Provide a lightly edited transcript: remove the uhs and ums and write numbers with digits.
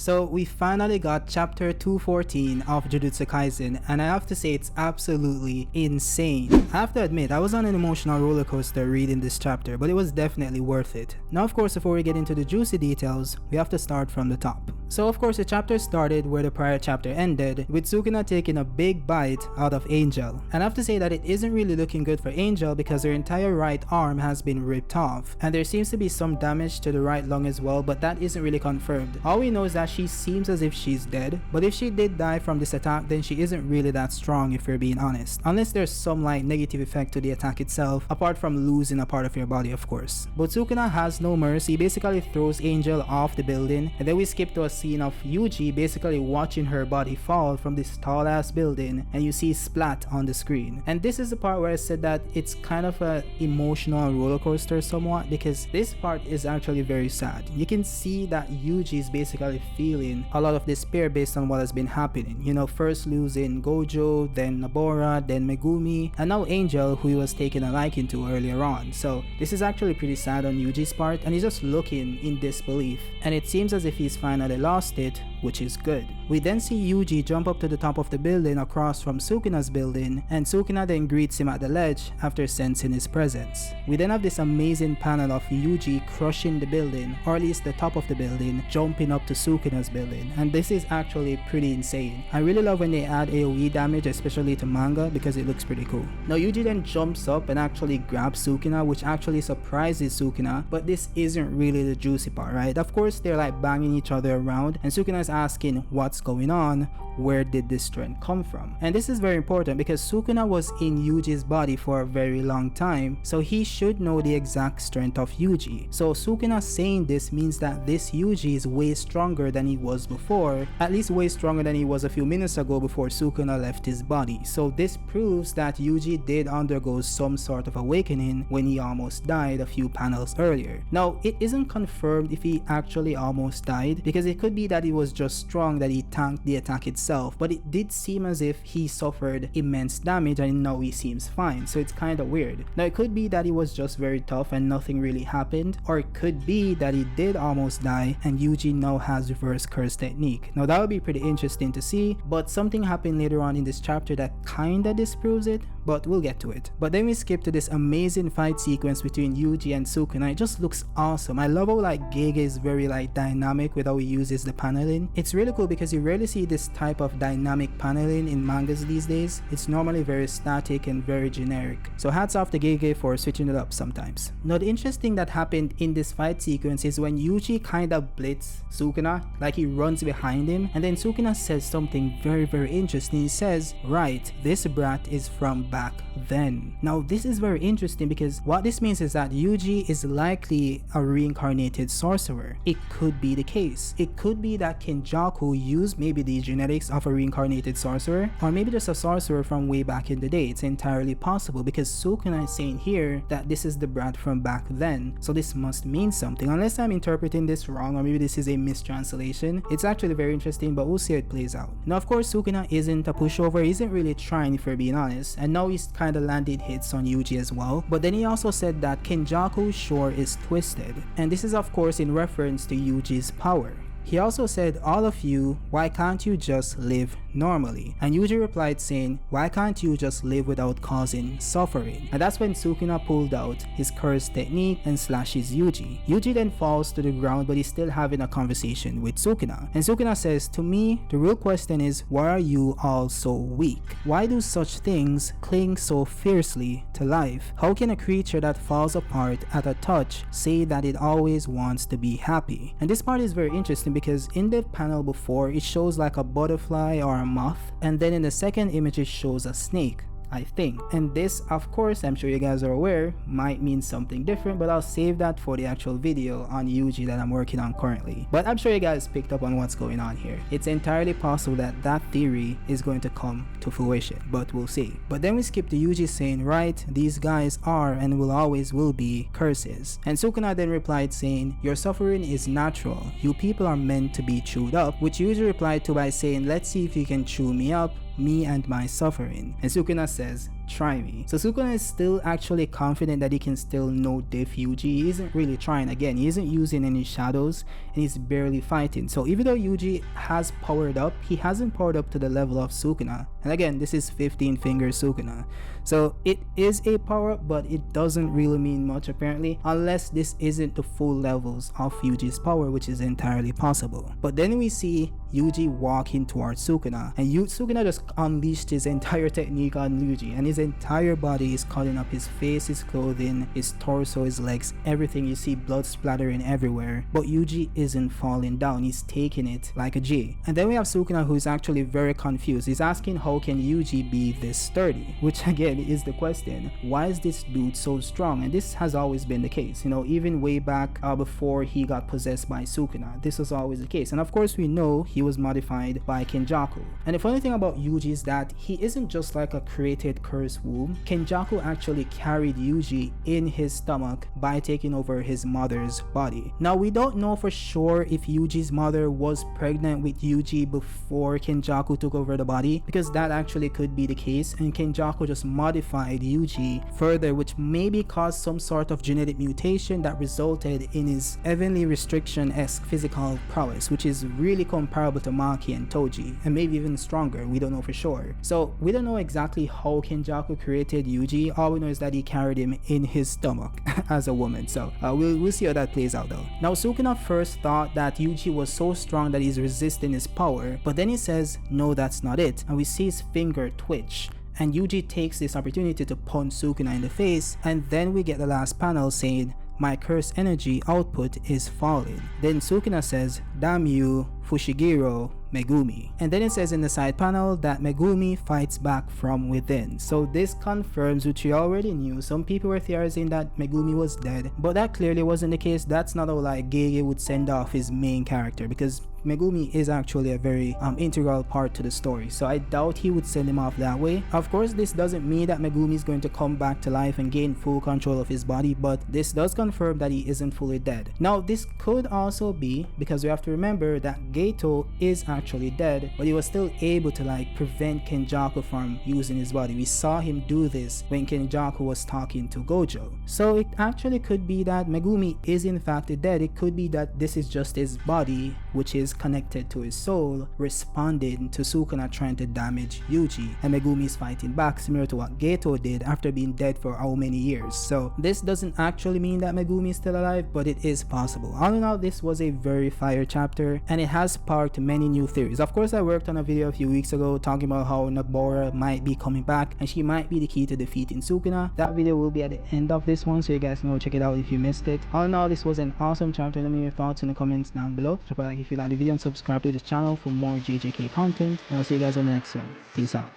So we finally got chapter 214 of Jujutsu Kaisen, and I have to say it's absolutely insane. I have to admit, I was on an emotional roller coaster reading this chapter, but it was definitely worth it. Now of course, before we get into the juicy details, we have to start from the top. So of course the chapter started where the prior chapter ended, with Sukuna taking a big bite out of Angel. And I have to say that it isn't really looking good for Angel because her entire right arm has been ripped off, and there seems to be some damage to the right lung as well, but that isn't really confirmed. All we know is that she seems as if she's dead, but if she did die from this attack, then she isn't really that strong if we're being honest, unless there's some like negative effect to the attack itself, apart from losing a part of your body of course. But Sukuna has no mercy, basically throws Angel off the building, and then we skip to a scene of Yuji basically watching her body fall from this tall ass building, and you see splat on the screen. And this is the part where I said that it's kind of a emotional roller coaster somewhat, because this part is actually very sad. You can see that Yuji is basically feeling a lot of despair based on what has been happening. You know, first losing Gojo, then Nabora, then Megumi, and now Angel, who he was taking a liking to earlier on. So this is actually pretty sad on Yuji's part, and he's just looking in disbelief, and it seems as if he's finally lost it, which is good. We then see Yuji jump up to the top of the building across from Sukuna's building, and Sukuna then greets him at the ledge after sensing his presence. We then have this amazing panel of Yuji crushing the building, or at least the top of the building, jumping up to Sukuna's building, and this is actually pretty insane. I really love when they add AoE damage, especially to manga, because it looks pretty cool. Now Yuji then jumps up and actually grabs Sukuna, which actually surprises Sukuna, but this isn't really the juicy part, right? Of course they're like banging each other around, and Sukuna is asking what's going on, where did this strength come from? And this is very important because Sukuna was in Yuji's body for a very long time, so he should know the exact strength of Yuji. So Sukuna saying this means that this Yuji is way stronger than he was before, at least way stronger than he was a few minutes ago before Sukuna left his body. So this proves that Yuji did undergo some sort of awakening when he almost died a few panels earlier. Now it isn't confirmed if he actually almost died, because it could be that he was just strong that he tanked the attack itself, but it did seem as if he suffered immense damage and now he seems fine, so it's kind of weird. Now it could be that he was just very tough and nothing really happened, or it could be that he did almost die and Yuji now has reverse curse technique. Now that would be pretty interesting to see, but something happened later on in this chapter that kinda disproves it, but we'll get to it. But then we skip to this amazing fight sequence between Yuji and Sukuna. It just looks awesome. I love how like Gege is very like dynamic with how he uses the paneling. It's really cool because you rarely see this type of dynamic paneling in mangas these days. It's normally very static and very generic. So hats off to Gege for switching it up sometimes. Now the interesting that happened in this fight sequence is when Yuji kinda blitz Sukuna, like he runs behind him, and then Sukuna says something very interesting. He says, right, this brat is from back then. Now this is very interesting because what this means is that Yuji is likely a reincarnated sorcerer. It could be the case. It could be that Kenjaku used maybe the genetics of a reincarnated sorcerer, or maybe just a sorcerer from way back in the day. It's entirely possible because Sukuna is saying here that this is the brat from back then, so this must mean something, unless I'm interpreting this wrong, or maybe this is a mistranslation. It's actually very interesting, but we'll see how it plays out. Now of course Sukuna isn't a pushover, he isn't really trying if we're being honest, and now he's kind of landing hits on Yuji as well. But then he also said that Kenjaku's shore is twisted, and this is of course in reference to Yuji's power. He also said, all of you, why can't you just live normally? And Yuji replied saying, why can't you just live without causing suffering? And that's when Sukuna pulled out his curse technique and slashes Yuji. Yuji then falls to the ground, but he's still having a conversation with Sukuna. And Sukuna says, to me, the real question is, why are you all so weak? Why do such things cling so fiercely to life? How can a creature that falls apart at a touch say that it always wants to be happy? And this part is very interesting because in the panel before it shows like a butterfly or a moth, and then in the second image it shows a snake, I think. And this, of course, I'm sure you guys are aware, might mean something different, but I'll save that for the actual video on Yuji that I'm working on currently. But I'm sure you guys picked up on what's going on here. It's entirely possible that that theory is going to come to fruition, but we'll see. But then we skip to Yuji saying, right, these guys are and will always will be curses. And Sukuna then replied saying, your suffering is natural. You people are meant to be chewed up, which Yuji replied to by saying, let's see if you can chew me up, me and my suffering. And Sukuna says, try me. So Sukuna is still actually confident that he can still no-diff Yuji. He isn't really trying. Again, he isn't using any shadows and he's barely fighting. So even though Yuji has powered up, he hasn't powered up to the level of Sukuna. And again, this is 15 finger Sukuna. So it is a power up, but it doesn't really mean much apparently, unless this isn't the full levels of Yuji's power, which is entirely possible. But then we see Yuji walking towards Sukuna, and Sukuna just unleashed his entire technique on Yuji, and his entire body is cutting up his face, his clothing, his torso, his legs, everything. You see blood splattering everywhere, but Yuji isn't falling down. He's taking it like a G. And then we have Sukuna, who's actually very confused. He's asking, how can Yuji be this sturdy? Which again is the question. Why is this dude so strong? And this has always been the case, you know, even way back before he got possessed by Sukuna. This was always the case. And of course we know he was modified by Kenjaku. And the funny thing about Yuji is that he isn't just like a created cursed womb. Kenjaku actually carried Yuji in his stomach by taking over his mother's body. Now we don't know for sure if Yuji's mother was pregnant with Yuji before Kenjaku took over the body, because that actually could be the case, and Kenjaku just modified Yuji further, which maybe caused some sort of genetic mutation that resulted in his heavenly restriction-esque physical prowess, which is really comparable to Maki and Toji, and maybe even stronger. We don't know for sure. So we don't know exactly how Kenjaku created Yuji. All we know is that he carried him in his stomach as a woman. So we'll see how that plays out though. Now Sukuna first thought that Yuji was so strong that he's resisting his power, but then he says no, that's not it, and we see his finger twitch. And Yuji takes this opportunity to punch Sukuna in the face, and then we get the last panel saying, my curse energy output is falling. Then Sukuna says, damn you, Fushiguro, Megumi. And then it says in the side panel that Megumi fights back from within. So this confirms, which we already knew. Some people were theorizing that Megumi was dead, but that clearly wasn't the case. That's not how like Gege would send off his main character, because Megumi is actually a very integral part to the story. So I doubt he would send him off that way. Of course, this doesn't mean that Megumi is going to come back to life and gain full control of his body, but this does confirm that he isn't fully dead. Now this could also be because we have to remember that Geto is actually dead, but he was still able to like prevent Kenjaku from using his body. We saw him do this when Kenjaku was talking to Gojo. So it actually could be that Megumi is in fact dead. It could be that this is just his body, which is connected to his soul, responding to Sukuna trying to damage Yuji, and Megumi is fighting back, similar to what Geto did after being dead for how many years. So this doesn't actually mean that Megumi is still alive, but it is possible. All in all, this was a very fire chapter, and it has sparked many new theories. Of course, I worked on a video a few weeks ago talking about how Nobara might be coming back and she might be the key to defeating Sukuna. That video will be at the end of this one, so you guys can go check it out if you missed it. All in all, this was an awesome chapter. Let me know your thoughts in the comments down below. Drop a like if you like the video and subscribe to the channel for more JJK content, and I'll see you guys on the next one. Peace out.